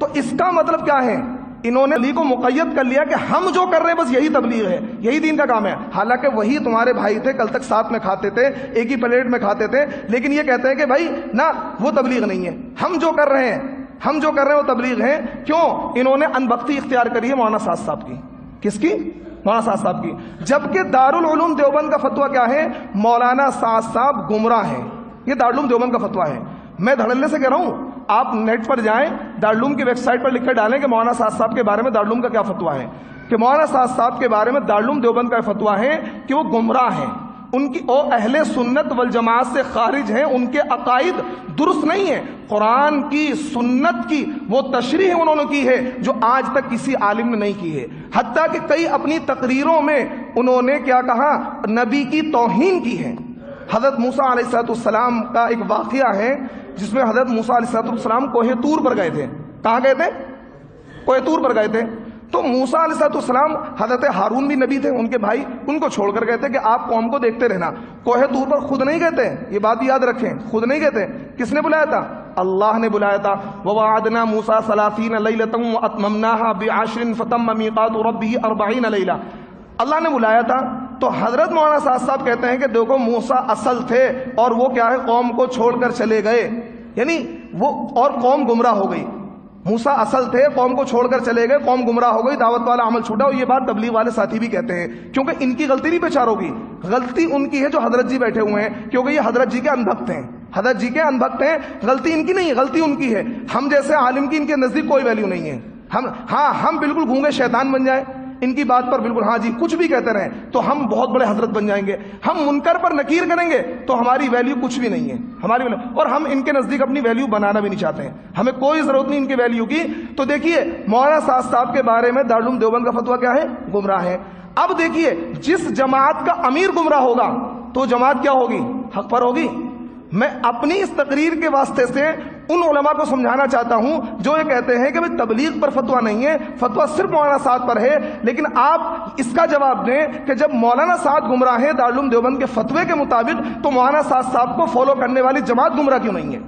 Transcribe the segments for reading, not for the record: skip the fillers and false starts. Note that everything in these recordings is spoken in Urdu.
تو اس کا مطلب کیا ہے؟ انہوں نے تبلیغ کو مقید کر لیا کہ ہم جو کر رہے ہیں بس یہی تبلیغ ہے، یہی دین کا کام ہے، حالانکہ وہی تمہارے بھائی تھے، کل تک ساتھ میں کھاتے تھے، ایک ہی پلیٹ میں کھاتے تھے، لیکن یہ کہتے ہیں کہ بھائی نہ وہ تبلیغ نہیں ہے، ہم جو کر رہے ہیں وہ تبلیغ ہے۔ کیوں؟ انہوں نے انبختی اختیار کری ہے مولانا سعد صاحب کی۔ کس کی؟ مولانا سعد صاحب کی۔ جبکہ دارالعلوم دیوبند کا فتویٰ کیا ہے؟ مولانا سعد صاحب گمراہ ہیں، یہ دارالعلوم دیوبند کا فتویٰ ہے۔ میں دھڑلے سے کہہ رہا ہوں، آپ نیٹ پر جائیں، دارالعلوم کی ویب سائٹ پر لکھ کر ڈالیں کہ مولانا سعد صاحب کے بارے میں دارالعلوم کا کیا فتویٰ ہے، کہ مولانا سعد صاحب کے بارے میں دارالعلوم دیوبند کا فتویٰ ہے کہ وہ گمراہ ہیں، ان کی اہل سنت والجماعت سے خارج ہیں، ان کے عقائد درست نہیں ہیں، قرآن کی سنت کی وہ تشریح انہوں نے کی ہے جو آج تک کسی عالم نے نہیں کی ہے، حتیٰ کہ کئی اپنی تقریروں میں انہوں نے کیا کہا؟ نبی کی توہین کی ہے۔ حضرت موسیٰ علیہ السلام کا ایک واقعہ ہے جس میں حضرت موسیٰ علیہ السلام کوہ طور پر گئے تھے۔ کہاں گئے تھے؟ کوہ طور پر گئے تھے۔ تو موسیٰ علیہ السلام، حضرت ہارون بھی نبی تھے، ان کے بھائی، ان کو چھوڑ کر گئے تھے کہ آپ قوم کو دیکھتے رہنا۔ کوہ طور پر خود نہیں گئے تھے، یہ بات یاد رکھیں، خود نہیں گئے تھے۔ کس نے بلایا تھا؟ اللہ نے بلایا تھا۔ وَوَعَدْنَا مُوسَىٰ 30 لَيْلَةً وَأَتْمَمْنَاهَا بِعَشْرٍ فَتَمَّ مِيقَاتُ رَبِّهِ 40 لَيْلَةً۔ اللہ نے بلایا تھا۔ تو حضرت مولانا سعد صاحب کہتے ہیں کہ دیکھو موسیٰ اصل تھے اور وہ کیا ہے؟ قوم کو چھوڑ کر چلے گئے، یعنی وہ اور قوم گمراہ ہو گئی۔ موسیٰ اصل تھے، قوم کو چھوڑ کر چلے گئے، قوم گمراہ ہو گئی، دعوت والا عمل چھوٹا۔ اور یہ بات تبلیغ والے ساتھی بھی کہتے ہیں، کیونکہ ان کی غلطی نہیں بیچاروں کی، غلطی ان کی ہے جو حضرت جی بیٹھے ہوئے ہیں، کیونکہ یہ حضرت جی کے انبھکت ہیں، حضرت جی کے انبھکت ہیں، غلطی ان کی نہیں ہے، غلطی ان کی ہے۔ ہم جیسے عالم کی ان کے نزدیک کوئی ویلیو نہیں ہے۔ ہم بالکل گونگے شیطان بن جائیں ان کی بات پر، بالکل ہاں جی کچھ بھی کہتے رہیں تو ہم بہت بڑے حضرت بن جائیں گے، ہم منکر پر نکیر کریں گے تو ہماری ویلیو کچھ بھی نہیں ہے، ہماری ویلیو، اور ہم ان کے نزدیک اپنی ویلیو بنانا بھی نہیں چاہتے ہیں، ہمیں کوئی ضرورت نہیں ان کی ویلیو کی۔ تو دیکھیے مولانا سعد صاحب کے بارے میں دارالعلوم دیوبند کا فتویٰ کیا ہے؟ گمراہ ہے۔ اب دیکھیے جس جماعت کا امیر گمراہ ہوگا تو جماعت کیا ہوگی؟ حق پر ہوگی۔ میں اپنی اس تقریر کے واسطے سے ان علماء کو سمجھانا چاہتا ہوں جو یہ کہتے ہیں کہ بھئی تبلیغ پر فتویٰ نہیں ہے، فتویٰ صرف مولانا سعد پر ہے، لیکن آپ اس کا جواب دیں کہ جب مولانا سعد گمراہ ہیں دارالعلوم دیوبند کے فتوے کے مطابق تو مولانا سعد صاحب کو فالو کرنے والی جماعت گمراہ کیوں نہیں ہے؟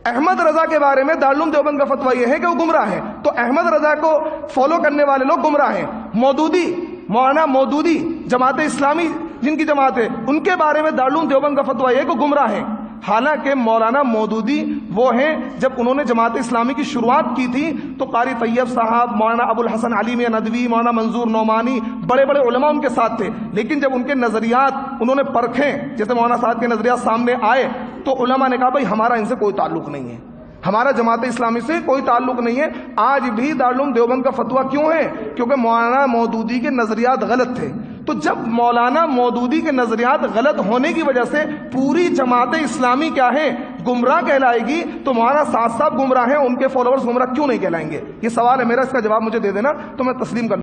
احمد رضا کے بارے میں دارالعلوم دیوبند کا فتویٰ یہ ہے کہ وہ گمراہ ہیں، تو احمد رضا کو فالو کرنے والے لوگ گمراہ ہیں۔ مودودی، مولانا مودودی جماعت اسلامی جن کی جماعت ہے، ان کے بارے میں دارالعلوم دیوبند کا فتویٰ یہ ہے کہ گمراہ ہیں، حالانکہ مولانا مودودی وہ ہیں جب انہوں نے جماعت اسلامی کی شروعات کی تھی تو قاری طیب صاحب، مولانا ابو الحسن علی میاں ندوی، مولانا منظور نعمانی، بڑے بڑے علماء ان کے ساتھ تھے، لیکن جب ان کے نظریات انہوں نے پرکھیں، جیسے مولانا صاحب کے نظریات سامنے آئے تو علماء نے کہا بھائی ہمارا ان سے کوئی تعلق نہیں ہے، ہمارا جماعت اسلامی سے کوئی تعلق نہیں ہے۔ آج بھی دارالعلوم دیوبند کا فتویٰ کیوں ہے؟ کیونکہ مولانا مودودی کے نظریات غلط تھے۔ تو جب مولانا مودودی کے نظریات غلط ہونے کی وجہ سے پوری جماعت اسلامی کیا ہے؟ گمراہ کہلائے گی، تو مولانا سعد صاحب گمراہ ہیں، ان کے فالوورز گمراہ کیوں نہیں کہلائیں گے؟ یہ سوال ہے میرا، اس کا جواب مجھے دے دینا تو میں تسلیم کر